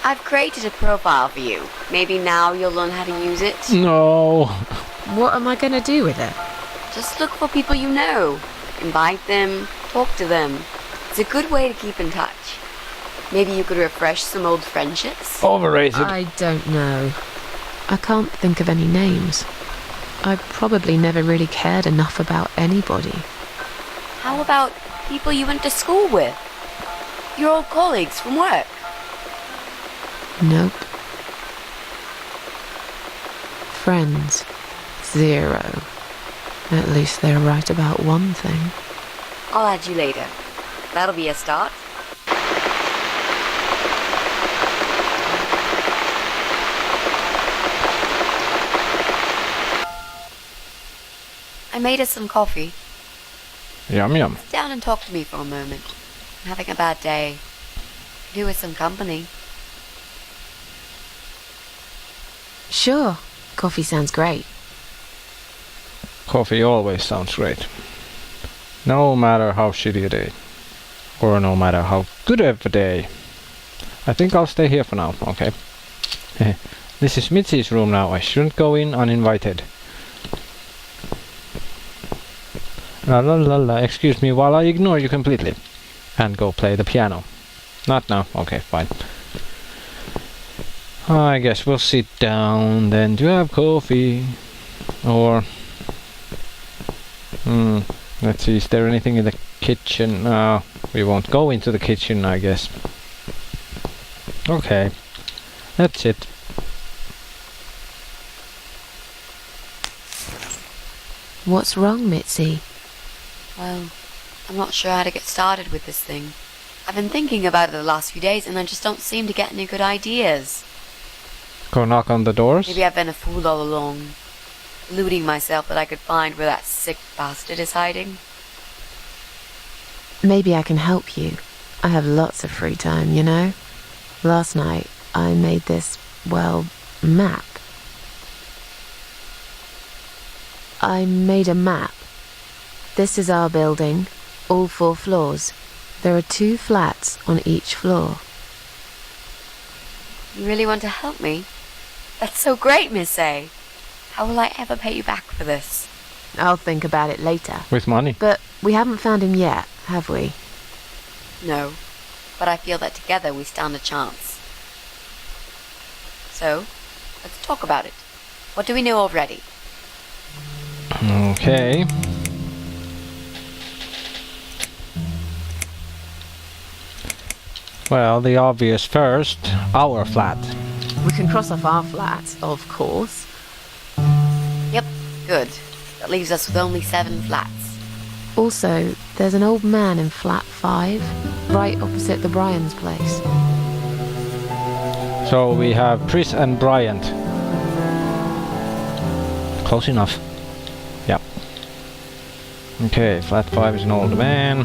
I've created a profile for you. Maybe now you'll learn how to use it. No. What am I going to do with it? Just look for people you know. Invite them, talk to them. It's a good way to keep in touch. Maybe you could refresh some old friendships? Overrated. I don't know. I can't think of any names. I probably never really cared enough about anybody. How about people you went to school with? Your old colleagues from work? Nope. Friends. 0. At least they're right about one thing. I'll add you later. That'll be a start. I made us some coffee. Yum yum. Sit down and talk to me for a moment. I'm having a bad day. Do with some company. Sure. Coffee sounds great. Coffee always sounds great. No matter how shitty a day. Or no matter how good of a day. I think I'll stay here for now, okay? This is Mitzi's room now. I shouldn't go in uninvited. La la la la, excuse me while I ignore you completely. And go play the piano. Not now, okay, fine. I guess we'll sit down then to have coffee. Or... let's see, is there anything in the kitchen? No, we won't go into the kitchen, I guess. Okay, that's it. What's wrong, Mitzi? Well, I'm not sure how to get started with this thing. I've been thinking about it the last few days and I just don't seem to get any good ideas. Go knock on the doors? Maybe I've been a fool all along, deluding myself that I could find where that sick bastard is hiding. Maybe I can help you. I have lots of free time, you know? Last night, I made this, well, map. I made a map. This is our building, all 4 floors. There are 2 flats on each floor. You really want to help me? That's so great, Miss A. How will I ever pay you back for this? I'll think about it later. With money? But we haven't found him yet, have we? No, but I feel that together we stand a chance. So, let's talk about it. What do we know already? Okay. Well, the obvious first, our flat. We can cross off our flat, of course. Yep, good. That leaves us with only 7 flats. Also, there's an old man in flat 5, right opposite the Bryans' place. So we have Pris and Bryant. Close enough. Yep. Okay, flat 5 is an old man.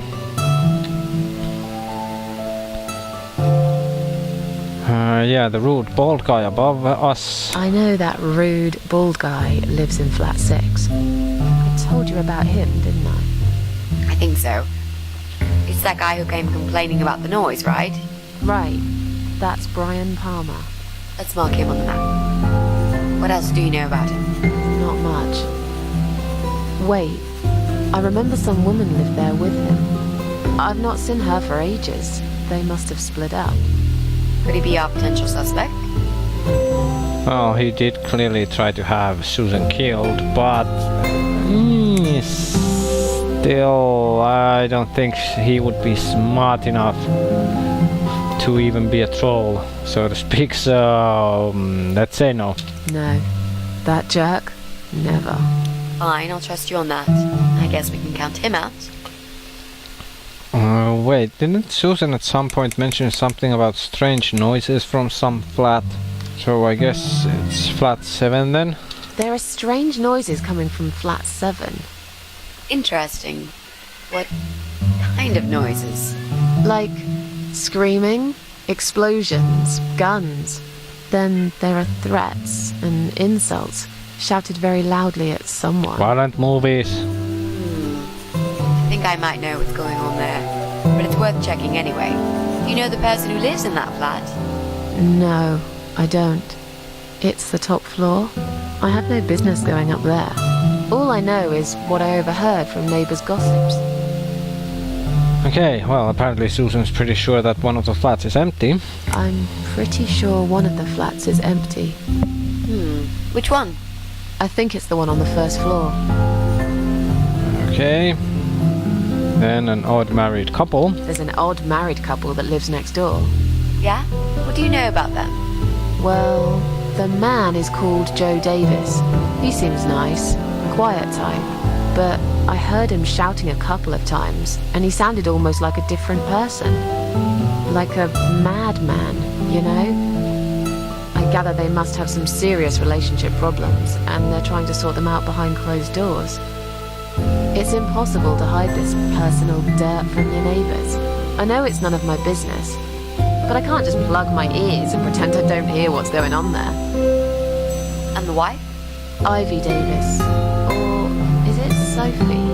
Yeah, the rude bald guy above us. I know that rude, bald guy lives in flat 6. I told you about him, didn't I? I think so. It's that guy who came complaining about the noise, right? Right. That's Brian Palmer. Let's mark him on the map. What else do you know about him? Not much. Wait. I remember some woman lived there with him. I've not seen her for ages. They must have split up. Could he be our potential suspect? Well, he did clearly try to have Susan killed, but still, I don't think he would be smart enough to even be a troll, so to speak, so let's say no. No. That jerk? Never. Fine, I'll trust you on that. I guess we can count him out. Wait, didn't Susan at some point mention something about strange noises from some flat? So I guess it's flat 7 then? There are strange noises coming from flat 7. Interesting. What kind of noises? Like screaming, explosions, guns. Then there are threats and insults shouted very loudly at someone. Violent movies. I think I might know what's going on there, but it's worth checking anyway. Do you know the person who lives in that flat? No, I don't. It's the top floor. I have no business going up there. All I know is what I overheard from neighbours' gossips. Okay, well, apparently Susan's pretty sure that one of the flats is empty. I'm pretty sure one of the flats is empty. Which one? I think it's the one on the first floor. Okay. Then an odd married couple. There's an odd married couple that lives next door. Yeah? What do you know about them? Well, the man is called Joe Davis. He seems nice, quiet type. But I heard him shouting a couple of times, and he sounded almost like a different person. Like a madman, you know? I gather they must have some serious relationship problems, and they're trying to sort them out behind closed doors. It's impossible to hide this personal dirt from your neighbours. I know it's none of my business, but I can't just plug my ears and pretend I don't hear what's going on there. And the wife? Ivy Davis. Or is it Sophie?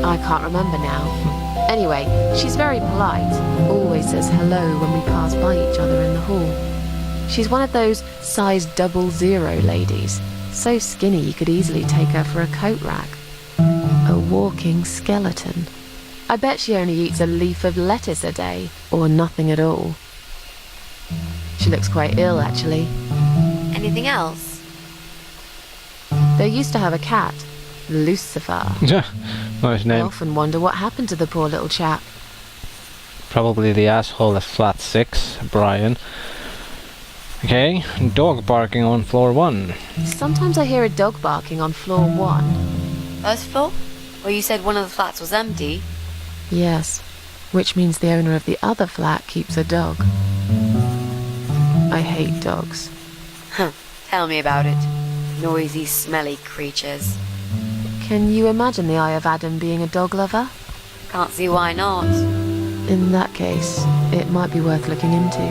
I can't remember now. Anyway, she's very polite. Always says hello when we pass by each other in the hall. She's one of those size 00 ladies. So skinny you could easily take her for a coat rack. A walking skeleton. I bet she only eats a leaf of lettuce a day, or nothing at all. She looks quite ill, actually. Anything else? They used to have a cat, Lucifer. Nice I name. often wonder what happened to the poor little chap. Probably the asshole at flat 6, Brian. Okay, dog barking on floor 1. Sometimes I hear a dog barking on floor 1. First floor? Well, you said one of the flats was empty. Yes, which means the owner of the other flat keeps a dog. I hate dogs. Huh. Tell me about it. Noisy, smelly creatures. Can you imagine the Eye of Adam being a dog lover? Can't see why not. In that case, it might be worth looking into.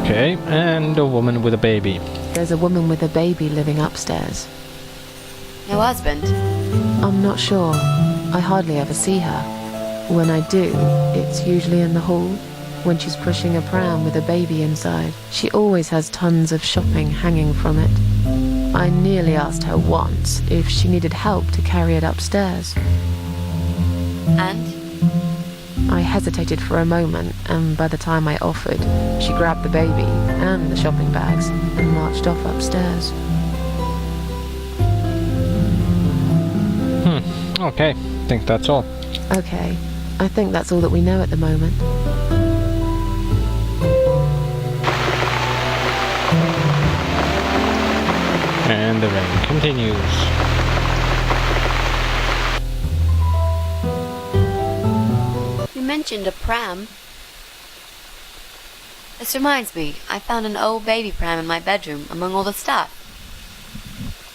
Okay, and a woman with a baby. There's a woman with a baby living upstairs. No husband? I'm not sure. I hardly ever see her. When I do, it's usually in the hall, when she's pushing a pram with a baby inside. She always has tons of shopping hanging from it. I nearly asked her once if she needed help to carry it upstairs. And? I hesitated for a moment, and by the time I offered, she grabbed the baby and the shopping bags and marched off upstairs. Okay, think that's all. Okay, I think that's all that we know at the moment. And the rain continues. You mentioned a pram. This reminds me, I found an old baby pram in my bedroom among all the stuff.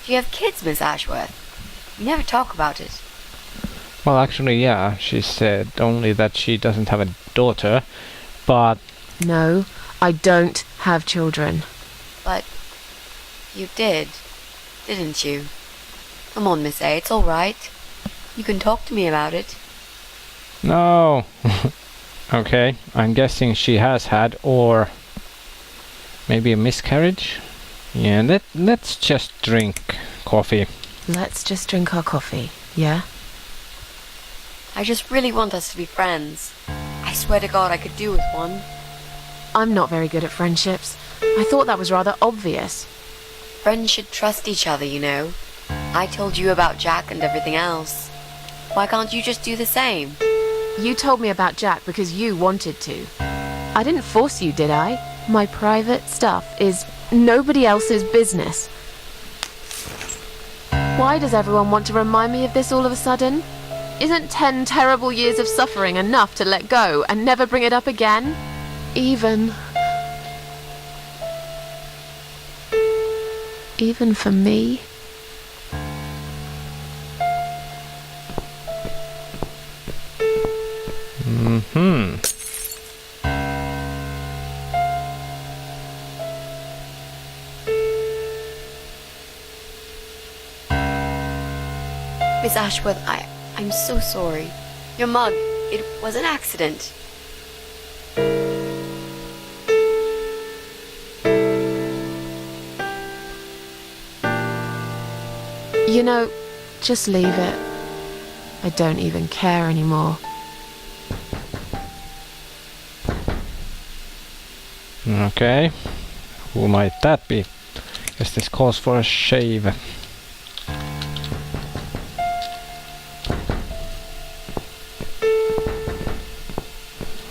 Do you have kids, Miss Ashworth? You never talk about it. Well, actually, yeah, she said only that she doesn't have a daughter, but... No, I don't have children. But you did, didn't you? Come on, Miss A, it's all right. You can talk to me about it. No. Okay, I'm guessing she has had, or maybe a miscarriage? Yeah, let's just drink coffee. Let's just drink our coffee, yeah? I just really want us to be friends. I swear to God I could do with one. I'm not very good at friendships. I thought that was rather obvious. Friends should trust each other, you know. I told you about Jack and everything else. Why can't you just do the same? You told me about Jack because you wanted to. I didn't force you, did I? My private stuff is nobody else's business. Why does everyone want to remind me of this all of a sudden? Isn't 10 terrible years of suffering enough to let go and never bring it up again? Even for me? Miss Ashworth, I'm so sorry. Your mug, it was an accident. You know, just leave it. I don't even care anymore. Okay. Who might that be? Guess this calls for a shave.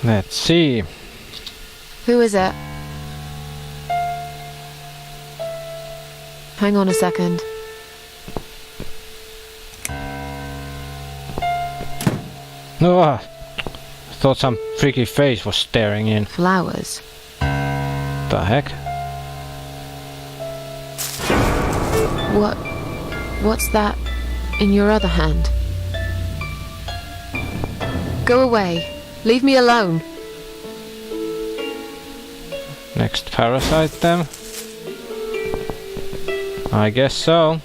Let's see. Who is it? Hang on a second. Oh, thought some freaky face was staring in. Flowers. The heck? What's that in your other hand? Go away. Leave me alone. Next parasite then? I guess so.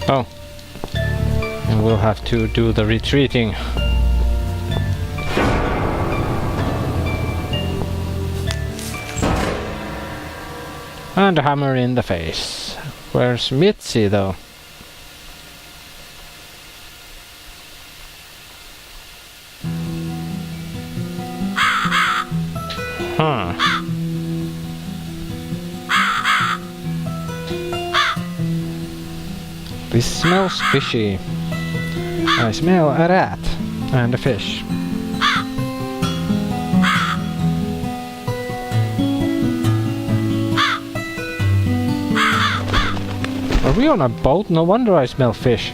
Oh. And we'll have to do the retreating. And a hammer in the face. Where's Mitzi though? Huh. This smells fishy. I smell a rat and a fish. Are we on a boat? No wonder I smell fish.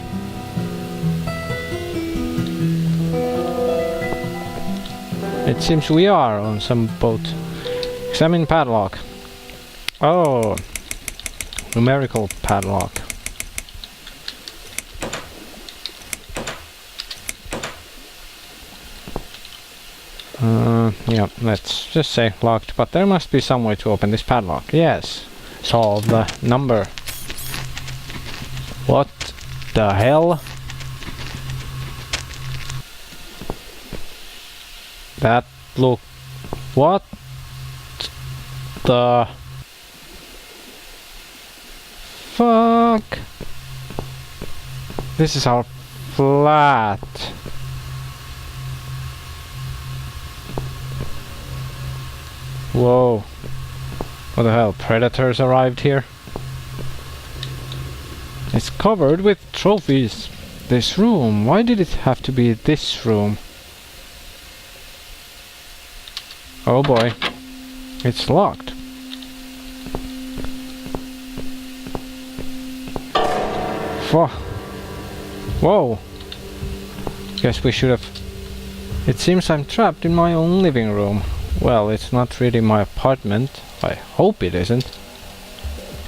It seems we are on some boat. Examine padlock. Oh, numerical padlock. Yeah, let's just say locked, but there must be some way to open this padlock. Yes, solve the number. What the hell? That look. What the fuck? This is our flat. Whoa. What the hell? Predators arrived here? It's covered with trophies. This room. Why did it have to be this room? Oh boy. It's locked. Whoa. Guess we should have... It seems I'm trapped in my own living room. Well, it's not really my apartment. I hope it isn't.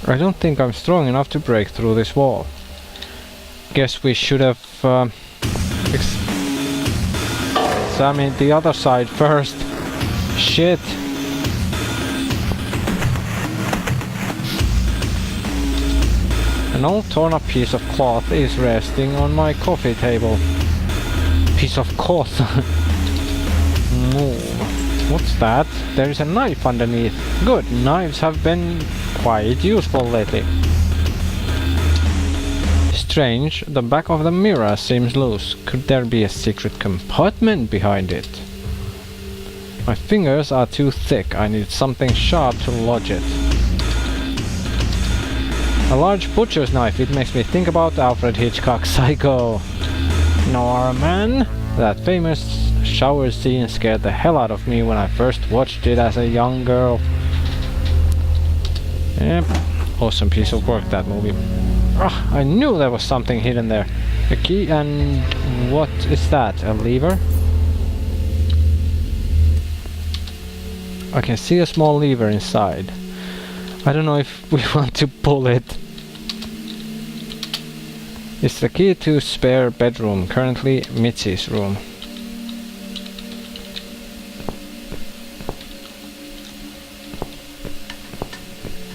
I don't think I'm strong enough to break through this wall. Guess we should have examined the other side first. Shit. An old torn up piece of cloth is resting on my coffee table. Piece of cloth. No. What's that? There is a knife underneath. Good, knives have been quite useful lately. Strange, the back of the mirror seems loose. Could there be a secret compartment behind it? My fingers are too thick. I need something sharp to lodge it. A large butcher's knife. It makes me think about Alfred Hitchcock's Psycho. Norman? That famous shower scene scared the hell out of me when I first watched it as a young girl. Yep, awesome piece of work, that movie. I knew there was something hidden there. A key, and what is that? A lever? I can see a small lever inside. I don't know if we want to pull it. It's the key to spare bedroom, currently Mitzi's room.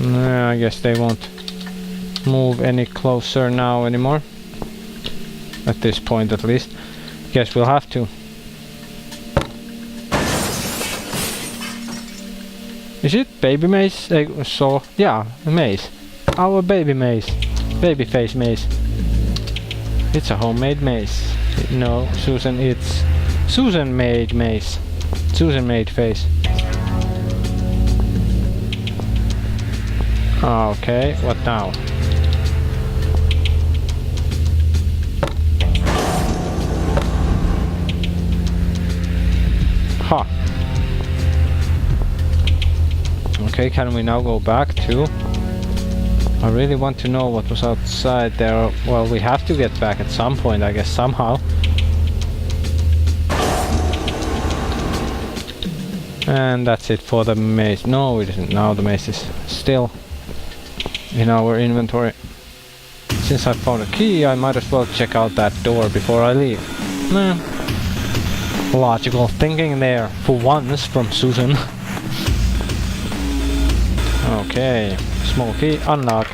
I guess they won't move any closer now anymore. At this point at least. Guess we'll have to. Is it baby mace? So, yeah, mace. Our baby mace. Baby face mace. It's a homemade mace. No, Susan, it's Susan made mace. Susan made face. Okay, what now? Ha. Okay, can we now go back to? I really want to know what was outside there. Well, we have to get back at some point, I guess, somehow. And that's it for the maze. No, it isn't. Now the maze is still in our inventory. Since I found a key, I might as well check out that door before I leave. Logical thinking there, for once, from Susan. Okay, small key, unlock.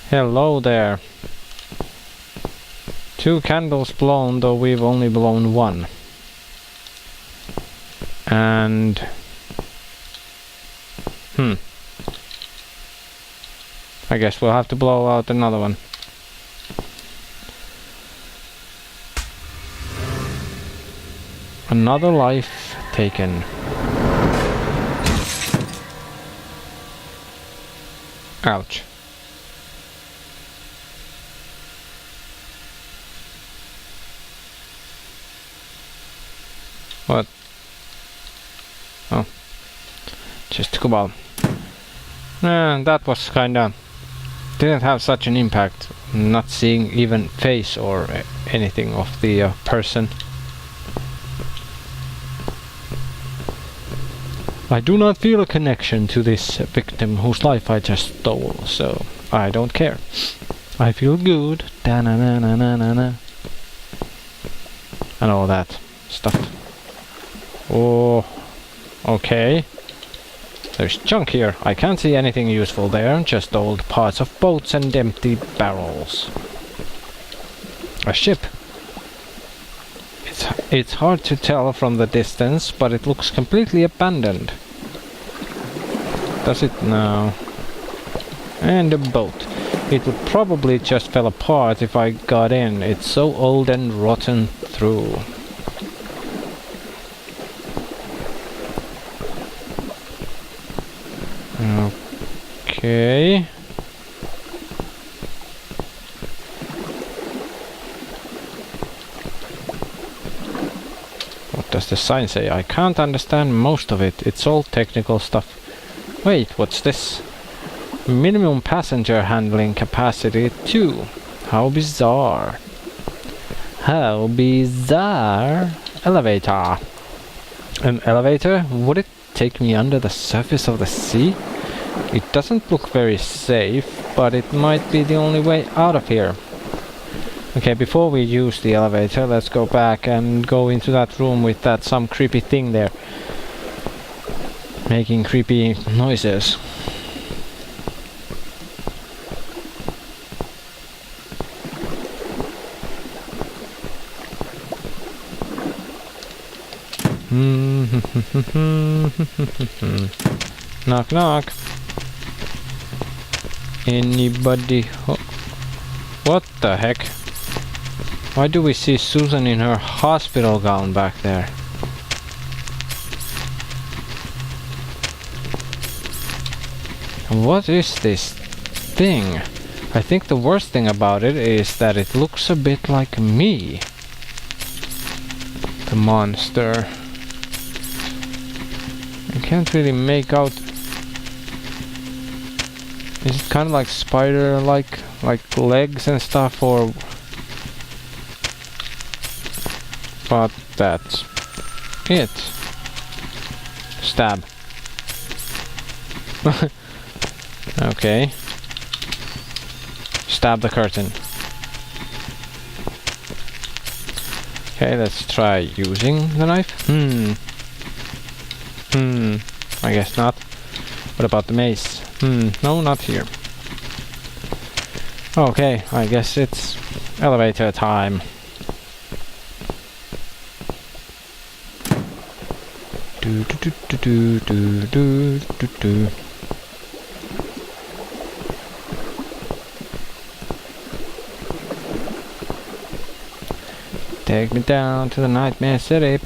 Hello there. 2 candles blown, though we've only blown 1. And... I guess we'll have to blow out another one. Another life taken. Ouch. What? Oh. Just took a while. That was kinda... didn't have such an impact. Not seeing even face or anything of the person. I do not feel a connection to this victim whose life I just stole, so I don't care. I feel good. Da-na-na-na-na-na. And all that stuff. Oh, okay. There's junk here. I can't see anything useful there, just old parts of boats and empty barrels. A ship. It's hard to tell from the distance, but it looks completely abandoned. Does it now? And a boat. It would probably just fell apart if I got in. It's so old and rotten through. Okay. What does the sign say? I can't understand most of it. It's all technical stuff. Wait, what's this? Minimum passenger handling capacity 2. How bizarre. How bizarre. Elevator. An elevator? Would it take me under the surface of the sea? It doesn't look very safe, but it might be the only way out of here. Okay, before we use the elevator, let's go back and go into that room with that some creepy thing there. Making creepy noises. Knock knock. Anybody What the heck? Why do we see Susan in her hospital gown back there? What is this thing? I think the worst thing about it is that it looks a bit like me. The monster. I can't really make out. Is it kind of like spider-like, like legs and stuff, or? But that's it. Stab. Okay. Stab the curtain. Okay, let's try using the knife. I guess not. What about the mace? No, not here. Okay, I guess it's elevator time. do do do do do do do. Take me down to the Nightmare City.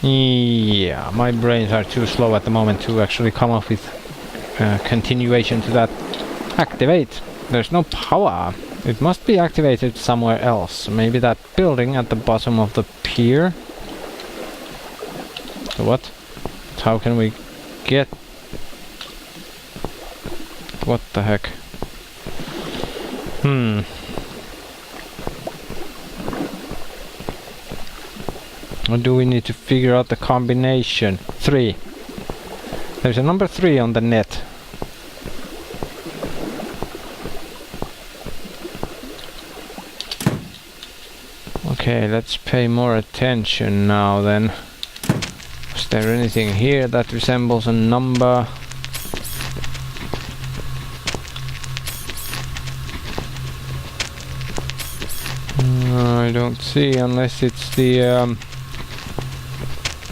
Yeah, my brains are too slow at the moment to actually come up with continuation to that. Activate. There's no power. It must be activated somewhere else. Maybe that building at the bottom of the pier. So what? How can we get... What the heck? Or do we need to figure out the combination? 3. There's a number 3 on the net. Okay, let's pay more attention now then. Is there anything here that resembles a number? I don't see, unless it's the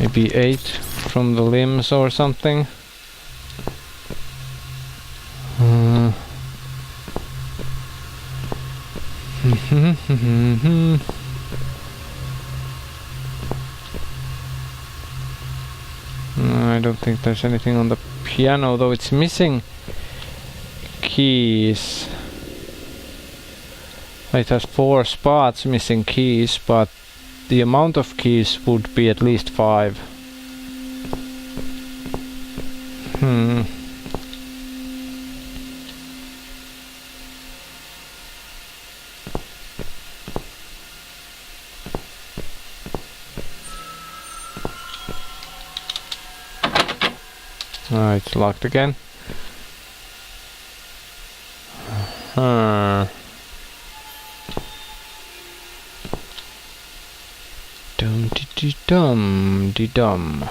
maybe 8 from the limbs or something. I don't think there's anything on the piano, though it's missing keys. It has 4 spots missing keys, but the amount of keys would be at least 5. It's locked again. Dum-de-dum-de-dum.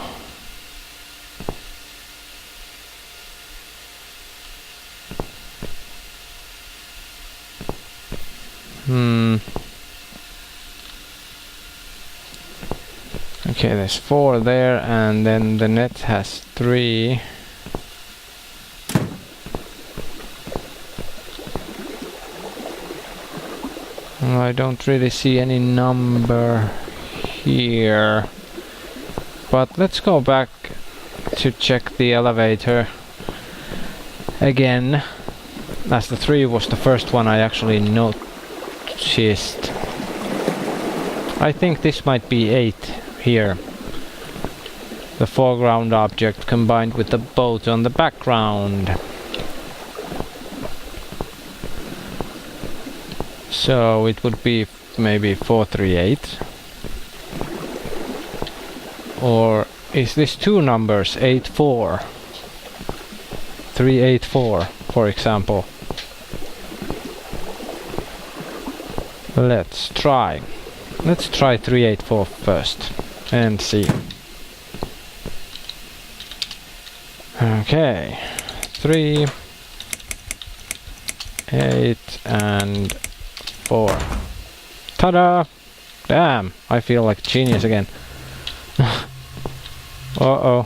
Okay, there's 4 there, and then the net has 3. I don't really see any number here, but let's go back to check the elevator again, as the 3 was the first one I actually noticed. I think this might be 8 here. The foreground object combined with the boat on the background. So it would be maybe 438. Or is this 2 numbers? 84. 384, for example. Let's try. Let's try 384 first and see. Okay. 3, 8 and 4. Ta-da! Damn, I feel like a genius again. Uh-oh.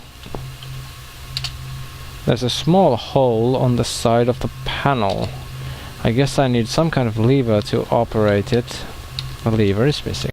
There's a small hole on the side of the panel. I guess I need some kind of lever to operate it. The lever is missing.